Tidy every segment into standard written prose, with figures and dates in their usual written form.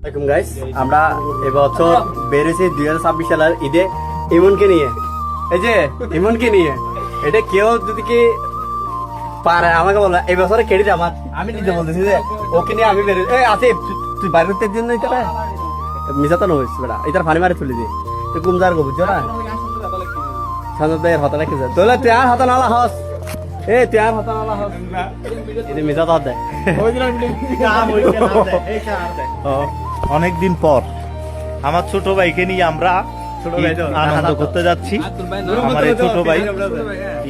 আসসালামু গাইস, আমরা এবছর বেরিয়েছি 2026 সালের ঈদে ইমনকে নিয়ে। এই যে ইমনকে নিয়ে, এটা কেউ যদি কি পারে আমাকে বলো এই বছরে ক্রেডিট আমার, আমি দিতে বলতেছি যে ওকে নিয়ে আমি বেরিয়ে আছে। তুই বাইরের জন্য এটা মিশা তো নইস বেটা, এটার ফানি মারে তুলে দিয়ে তুই কুমজার গো বুঝছো না সানদ ভাইয়ের হাতে রাখি যায় তোলে তুই আর হাতে নালা হস এ তুই আর হাতে নালা হস এটা মিশা তো দেয়। অনেকদিন পর আমার ছোট ভাইকে নিয়ে আমরা ঈদ আনন্দ করতে যাচ্ছি। আমার এই ছোট ভাই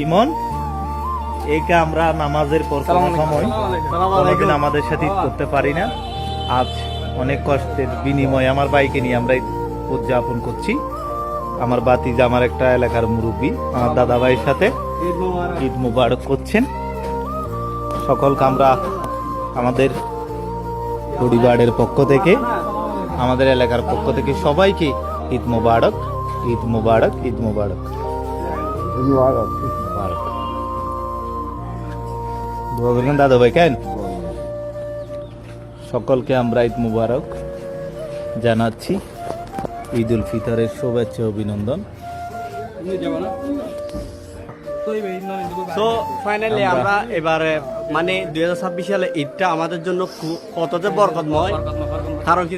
ইমন, একে আমরা নামাজের পর কোনো সময় কোনোদিন আমাদের সাথে ঈদ করতে পারি না। আজ অনেক কষ্টের বিনিময়ে আমার ভাইকে নিয়ে আমরা ঈদ উদযাপন করছি। আমার বাতিজা, আমার একটা এলাকার মুরব্বী, আমার দাদা ভাইয়ের সাথে ঈদ মুবারক করছেন। সকলকে আমরা আমাদের পরিবারের পক্ষ থেকে, আমাদের এলাকার পক্ষ থেকে সবাইকে ঈদ মুবারক, ঈদ মুবারক, ঈদ মুবারক, ঈদ মুবারক, ঈদ মুবারক। দোয়া করবেন দাদা ভাই কেন? সকলকে আমরা ঈদ মুবারক জানাচ্ছি, ঈদ উল ফিতরের শুভেচ্ছা অভিনন্দন। তো ফাইনালি আমরা এবারে মানে 2026 সালে ঈদটা আমাদের জন্য কত যে বরকতময়, কারণ কি